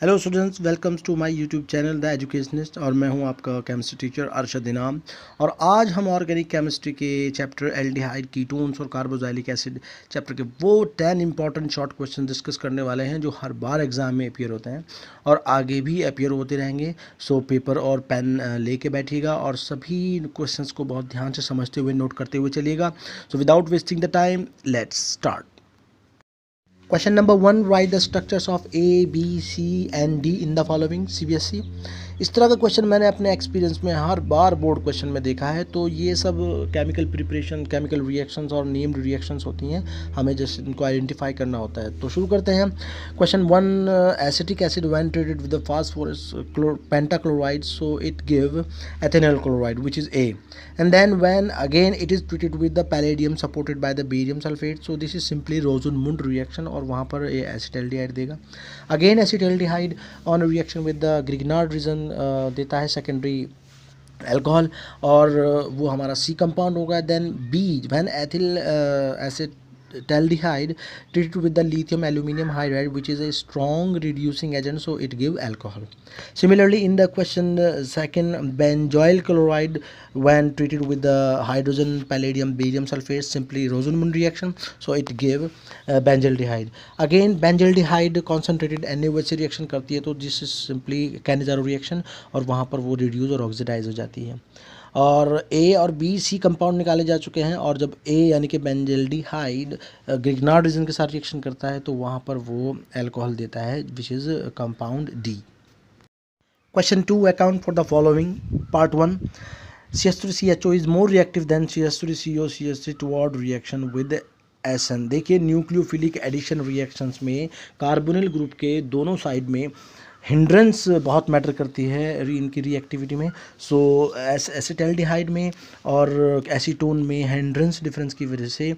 Hello students, welcomes to my YouTube channel the educationist. और मैं हूं आपका केमिस्ट्री टीचर अरशद इनाम। और आज हम ऑर्गेनिक केमिस्ट्री के चैप्टर एल्डिहाइड, कीटोन्स और कार्बोजाइलिक एसिड चैप्टर के वो 10 इंपॉर्टेंट शॉर्ट क्वेश्चन डिस्कस करने वाले हैं जो हर बार एग्जाम में अपीयर होते हैं और आगे भी अपीयर होते रहेंगे। सो पेपर और पेन लेके बैठिएगा और सभी क्वेश्चंस को बहुत ध्यान से समझते हुए नोट करते हुए चलिएगा। So without wasting the time, let's start. Question number 1, write the structures of A, B, C and D in the following। CBSE इस तरह का क्वेश्चन मैंने अपने एक्सपीरियंस में हर बार बोर्ड क्वेश्चन में देखा है। तो ये सब केमिकल प्रिपरेशन, केमिकल रिएक्शंस और नेम्ड रिएक्शंस होती हैं, हमें जैसे इनको आइडेंटिफाई करना होता है। तो शुरू करते हैं। Question 1, acetic acid when treated with the phosphorus pentachloride so it give ethanol chloride which is A, and then when again it is treated with the palladium supported by the barium sulfate, so this is simply Rosenmund reaction और वहाँ पर ये acetaldehyde देगा। Again acetaldehyde on reaction with the Grignard reagent देता है secondary alcohol और वो हमारा सी कंपाउंड होगा। Then B, when ethyl acetaldehyde treated with the lithium aluminum hydride which is a strong reducing agent, so it give alcohol. Similarly in the question second, benzoyl chloride when treated with the hydrogen palladium barium sulfate, simply Rosenmund reaction, so it give benzaldehyde. Again benzaldehyde concentrated NaOH से reaction करती है, तो this is simply Cannizzaro reaction और वहाँ पर वो reduce और oxidise हो जाती है। और ए और बी सी कंपाउंड निकाले जा चुके हैं और जब ए यानी कि बेंजल्डिहाइड ग्रिग्नार्ड रीजन के साथ रिएक्शन करता है तो वहाँ पर वो अल्कोहल देता है which is compound D. Question 2, account for the following। Part 1, CH3CHO is more reactive than CH3CO CH3 toward reaction with SN। देखिए न्यूक्लियोफिलिक एडिशन रिएक्शंस में कार्बोनिल ग्रुप के दोनों साइड में हिंड्रेंस बहुत मैटर करती है इनकी रिएक्टिविटी में। सो एसिटाल्डिहाइड में और एसीटोन में हिंड्रेंस डिफरेंस की वजह से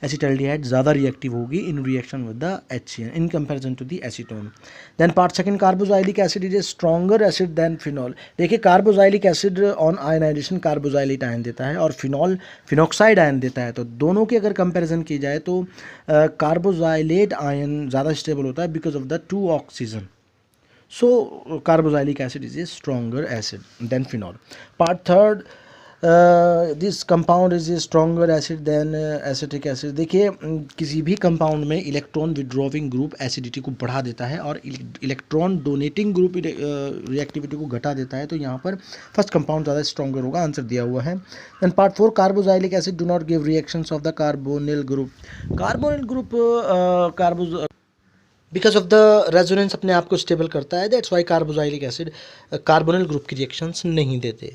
एसिटाल्डिहाइड ज़्यादा रिएक्टिव होगी in reaction with the HCN in comparison to the acetone. Then part second, carboxylic acid is a stronger acid than phenol. देखिए carboxylic acid on ionization carboxylate ion देता है और phenol phenoxide ion देता है। तो दोनों की अगर कंपैरिजन की जाए तो कार्बोजाइलेट आयन ज़्यादा स्टेबल होता है because of the 2 oxygen. So carboxylic acid is a stronger acid than phenol. Part third, this compound is a stronger acid than acetic acid। देखिए किसी भी कंपाउंड में इलेक्ट्रॉन विड्रॉविंग ग्रुप एसिडिटी को बढ़ा देता है और इलेक्ट्रॉन डोनेटिंग ग्रुप रिएक्टिविटी को घटा देता है। तो यहाँ पर फर्स्ट कंपाउंड ज़्यादा स्ट्रॉन्गर होगा, आंसर दिया हुआ है। Then part 4, carboxylic acid do not give reactions of the carbonyl group. Carbonyl group because of the resonance अपने आप को स्टेबल करता है, that's why carboxylic acid carbonyl group की रिएक्शंस नहीं देते।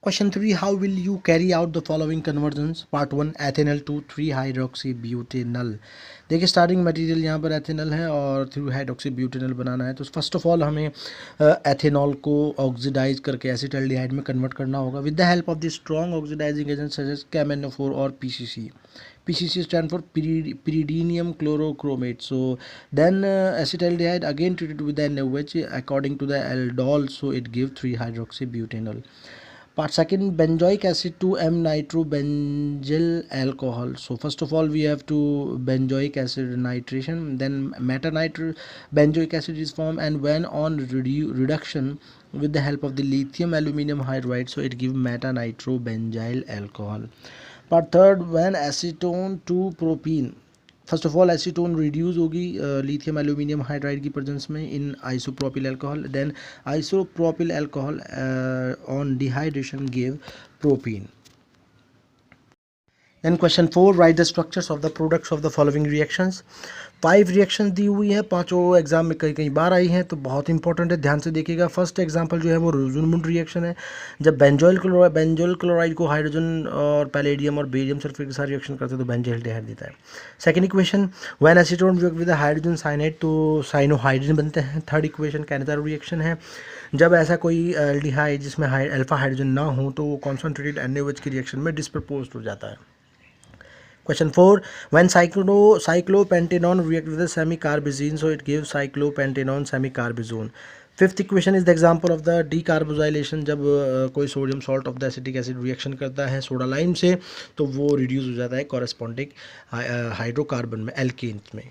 Question 3, how will you carry out the following conversions. Part 1, ethanol to 3 hydroxy butanal. देखिए starting material यहाँ पर एथेनॉल है और 3 हाइड्रोक्सी ब्यूटेनल बनाना है। तो फर्स्ट ऑफ ऑल हमें एथेनॉल को ऑक्सीडाइज करके एसिटाल्डिहाइड में कन्वर्ट करना होगा with the help of the strong oxidising agent such as KMnO4 और PCC। PCC stand for pyridinium chlorochromate. So then acetaldehyde again treated with the NaOH according to the aldol, so it gives 3 hydroxybutanol. Part second, benzoic acid to M nitrobenzyl alcohol. So first of all we have to benzoic acid nitration, then benzoic acid is formed, and when on reduction with the help of the lithium aluminum hydride, so it gives nitrobenzyl alcohol. Part third, when acetone to propene, first of all acetone reduce होगी lithium aluminium hydride की presence में in isopropyl alcohol. Then isopropyl alcohol on dehydration give propene. Then question 4, write the structures of the products of the following reactions. 5 reaction दी हुई है, पांचों exam में कई कई बार आई हैं, तो बहुत इंपॉर्टेंट है, ध्यान से देखिएगा। फर्स्ट एग्जांपल जो है वो रोज़नमुंड रिएक्शन है, जब बेंजोइल क्लोराइड को हाइड्रोजन और पैलेडियम और बेरियम सल्फेट के साथ रिएक्शन करते हैं तो बेंजल्डिहाइड देता है। Second equation, when acetone react with hydrogen cyanide तो साइनोहाइड्रोजन बनते हैं। थर्ड इक्वेशन कैनिजारो रिएक्शन है, जब ऐसा कोई एल्डिहाइड जिसमें अल्फा हाइड्रोजन ना हो तो वो कॉन्सनट्रेटेड NaOH की रिएक्शन में डिस्प्रपोज्ड हो जाता है। Question 4, when cyclopentanone react with a semicarbazine, so it gives cyclopentanone semicarbazone. Fifth equation is the example of the decarboxylation, जब कोई sodium salt of the acetic acid reaction करता है सोडा लाइम से तो वो रिड्यूस हो जाता है कॉरेस्पॉन्डिंग हाइड्रोकार्बन में, एल्केन्स में।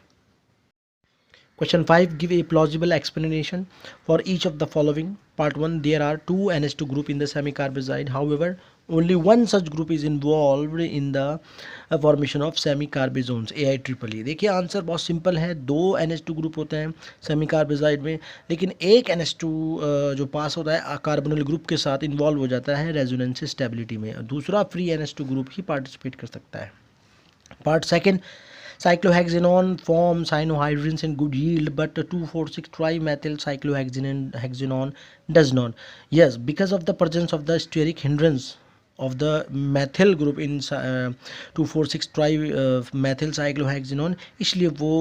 Question 5. Give a plausible explanation for each of the following. Part 1. There are two NH2 group in the semicarbazide. However, only one such group is involved in the formation of semicarbazones AIEEE. देखिए answer बहुत simple है. दो NH2 group होते हैं सेमिकार्बाजाइड में, लेकिन एक NH2 जो पास होता है कार्बोनिल ग्रुप के साथ इन्वॉल्व हो जाता है रेजोनेंस स्टेबिलिटी में. दूसरा फ्री NH2 ग्रुप ही पार्टिसिपेट कर सकता है. Part 2. Cyclohexanone form cyanohydrins in good yield, but 2,4,6 trimethyl cyclohexanone does not. Yes, because of the presence of the steric hindrance of the methyl group in 2,4,6 trimethyl cyclohexanone, इसलिए वो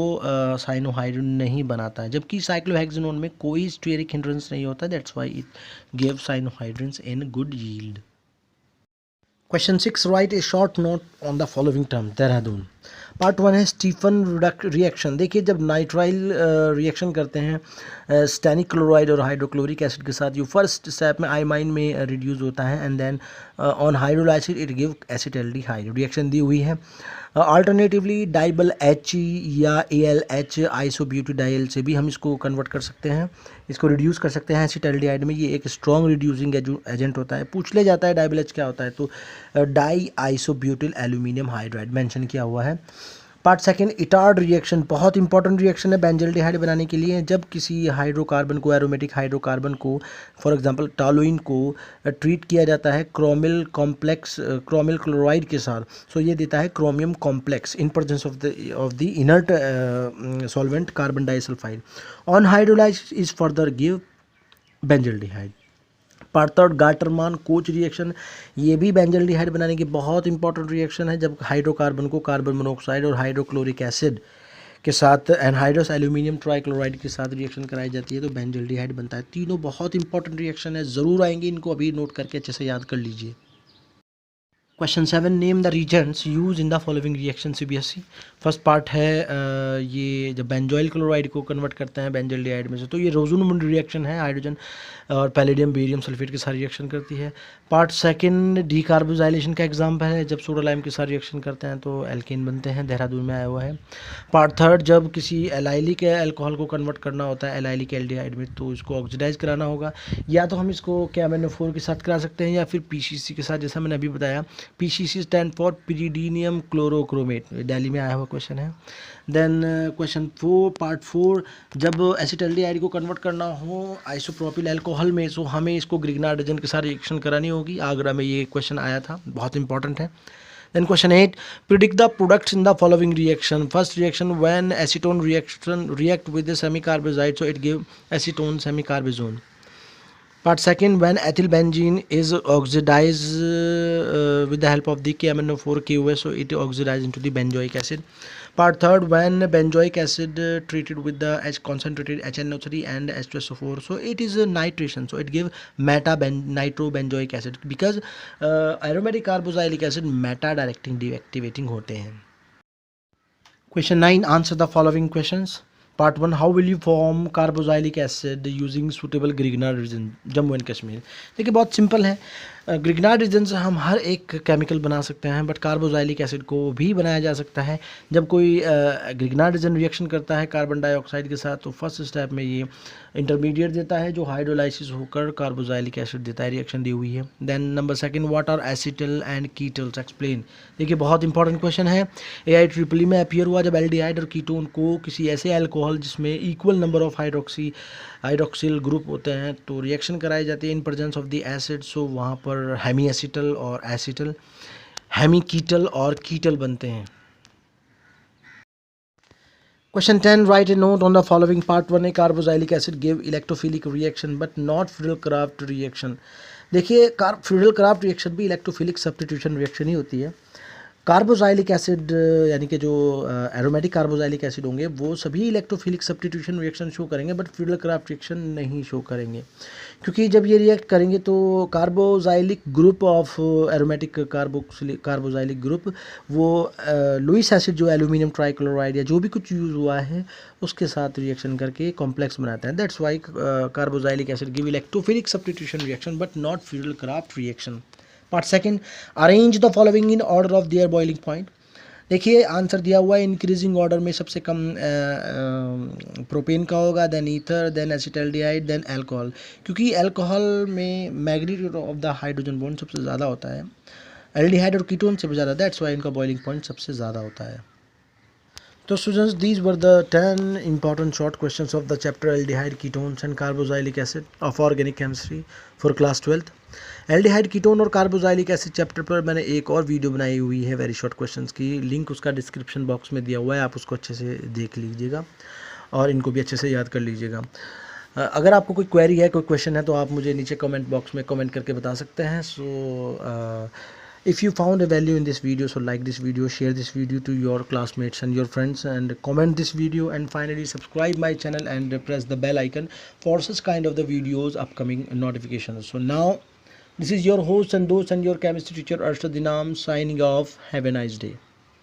cyanohydrin नहीं बनाता है. जबकि cyclohexanone में कोई steric hindrance नहीं होता. That's why it gives cyanohydrins in good yield. Question 6. Write a short note on the following term. Dehradun. Part 1 है स्टीफन रिएक्शन. देखिए जब नाइट्राइल रिएक्शन करते हैं स्टैनिक क्लोराइड और हाइड्रोक्लोरिक एसिड के साथ, ये फर्स्ट स्टेप में आइमाइन में रिड्यूस होता है and then on hydrolysis it give acetaldehyde. Reaction दी हुई है. अल्टरनेटिवली डाइबल एच या ALH आइसोब्यूटाडाइल से भी हम इसको कन्वर्ट कर सकते हैं, इसको रिड्यूस कर सकते हैं एसिटाल्डिहाइड में. ये एक स्ट्रॉन्ग रिड्यूसिंग एजेंट होता है. पूछ ले जाता है डाइबल एच क्या होता है, तो die isobutyl aluminium hydride mention किया हुआ है. पार्ट 2. इटार्ड रिएक्शन बहुत इंपॉर्टेंट रिएक्शन है बेंजल्डिहाइड बनाने के लिए. जब किसी हाइड्रोकार्बन को, एरोमेटिक हाइड्रोकार्बन को, फॉर एग्जांपल टॉलुइन को ट्रीट किया जाता है क्रोमिल कॉम्प्लेक्स क्रोमिल क्लोराइड के साथ, सो ये देता है chromium complex in presence of the inert solvent carbon disulphide. On hydrolysis is further give benzaldehyde. Part 3. Gattermann coach reaction. ये भी बेंजल्डिहाइड बनाने की बहुत इंपॉर्टेंट रिएक्शन है. जब हाइड्रोकार्बन को कार्बन मोनोऑक्साइड और हाइड्रोक्लोरिक एसिड के साथ एनहाइड्रस एल्यूमिनियम ट्राइक्लोराइड के साथ रिएक्शन कराई जाती है तो बेंजल्डिहाइड बनता है. तीनों बहुत इंपॉर्टेंट रिएक्शन है, ज़रूर आएंगे, इनको अभी नोट करके अच्छे से याद कर लीजिए. Question 7. Name the reagents use in the following reaction CBSE. First part है ये जब बेंजोइल क्लोराइड को कन्वर्ट करते हैं बेंजल्डिहाइड में से, तो ये रोजोनमुंड रिएक्शन है. हाइड्रोजन और पैलेडियम बेरियम सल्फेट के साथ रिएक्शन करती है. पार्ट 2 डीकार्बोजाइलेशन का एग्जाम्पल है. जब सोडा लाइम के साथ रिएक्शन करते हैं तो एल्केन बनते हैं. देहरादून में आया हुआ है. पार्ट 3 जब किसी एलाइलिक अल्कोहल को कन्वर्ट करना होता है एलाइलिक एल्डिहाइड में, तो इसको ऑक्सीडाइज कराना होगा. या तो हम इसको KMnO4 के साथ करा सकते हैं या फिर PCC के साथ, जैसा मैंने अभी बताया. PCC stand for pyridinium chlorochromate. Delhi में आया हुआ क्वेश्चन है. देन क्वेश्चन 4 पार्ट 4 जब एसिटाल्डिहाइड को कन्वर्ट करना हो आइसोप्रोपिल अल्कोहल में, सो हमें इसको ग्रिग्नार्ड एजेंट के साथ रिएक्शन करानी होगी. आगरा में ये क्वेश्चन आया था, बहुत इंपॉर्टेंट है. Then question 8. Predict the products in the following reaction. First reaction, when acetone react with the semicarbazide, so it give acetone semicarbazone. Part 2. When ethylbenzene is oxidized with the help of the KMnO4 KOH, so it oxidizes into the benzoic acid. Part 3. When benzoic acid treated with the concentrated HNO3 and H2SO4, so it is a nitration, so it gives nitrobenzoic acid because aromatic carboxylic acid meta directing deactivating होते हैं. Question 9. Answer the following questions. Part 1. How will you form carboxylic acid using suitable Grignard reagent? Jammu and Kashmir. देखिए बहुत simple है. Grignard agent से हम हर एक chemical बना सकते हैं, बट कार्बोजाइलिक एसिड को भी बनाया जा सकता है. जब कोई ग्रिग्नार्ड एजेंट रिएक्शन करता है कार्बन डाइऑक्साइड के साथ, तो फर्स्ट स्टेप में ये इंटरमीडिएट देता है जो हाइड्रोलाइसिस होकर कार्बोजाइलिक एसिड देता है. रिएक्शन दी हुई है. Then number 2. What are acetal and ketals, explain. देखिए बहुत इंपॉर्टेंट क्वेश्चन है. AIEEE में अपीयर हुआ जब एल्डिहाइड और कीटोन को किसी ऐसे अल्कोहल जिसमें equal number of hydroxyl group होते हैं तो रिएक्शन कराई जाती है in presence of the acid, so वहाँ पर हेमी एसिटल और एसिटल, हेमी कीटल और कीटल बनते हैं. Question 10. Write a note on the following. Part 1. A carboxylic acid give electrophilic reaction but not Friedel-Crafts reaction. देखिए Friedel-Crafts रिएक्शन भी electrophilic substitution reaction ही होती है. कार्बोजाइलिक एसिड यानी कि जो एरोमेटिक कार्बोजाइलिक एसिड होंगे वो सभी इलेक्ट्रोफिलिक सब्स्टिट्यूशन रिएक्शन शो करेंगे, बट फ्रीडल-क्राफ्ट रिएक्शन नहीं शो करेंगे, क्योंकि जब ये रिएक्ट करेंगे तो carboxylic group of aromatic carboxylic group वो लुईस एसिड जो एल्यूमिनियम ट्राइक्लोराइड या जो भी कुछ यूज़ हुआ है उसके साथ रिएक्शन करके कॉम्प्लेक्स बनाते हैं. That's why carboxylic acid give electrophilic substitution reaction but not Friedel-Crafts reaction. Part 2. Arrange the following in order of their boiling point. देखिए आंसर दिया हुआ है इंक्रीजिंग ऑर्डर में सबसे कम प्रोपेन का होगा, then ether, then acetaldehyde, then alcohol. क्योंकि alcohol में magnitude of the hydrogen bond सबसे ज़्यादा होता है, एल्डिहाइड और कीटोन से ज़्यादा, दैट्स वाई इनका बॉइलिंग पॉइंट सबसे ज़्यादा होता है। तो students these were the 10 important short questions of the chapter aldehyde ketones and carboxylic acid of organic chemistry for class 12th। Aldehyde ketone और कार्बोजाइलिक एसिड चैप्टर पर मैंने एक और वीडियो बनाई हुई है वेरी शॉर्ट क्वेश्चंस की, लिंक उसका डिस्क्रिप्शन बॉक्स में दिया हुआ है, आप उसको अच्छे से देख लीजिएगा और इनको भी अच्छे से याद कर लीजिएगा। अगर आपको कोई क्वेरी है, कोई क्वेश्चन है, तो आप मुझे नीचे कमेंट बॉक्स में कमेंट करके बता सकते हैं। सो if you found a value in this video, so like this video, share this video to your classmates and your friends, and comment this video, and finally subscribe my channel and press the bell icon for such kind of the videos upcoming notifications. So now this is your host and host and your chemistry teacher Arshad Dinam signing off. Have a nice day.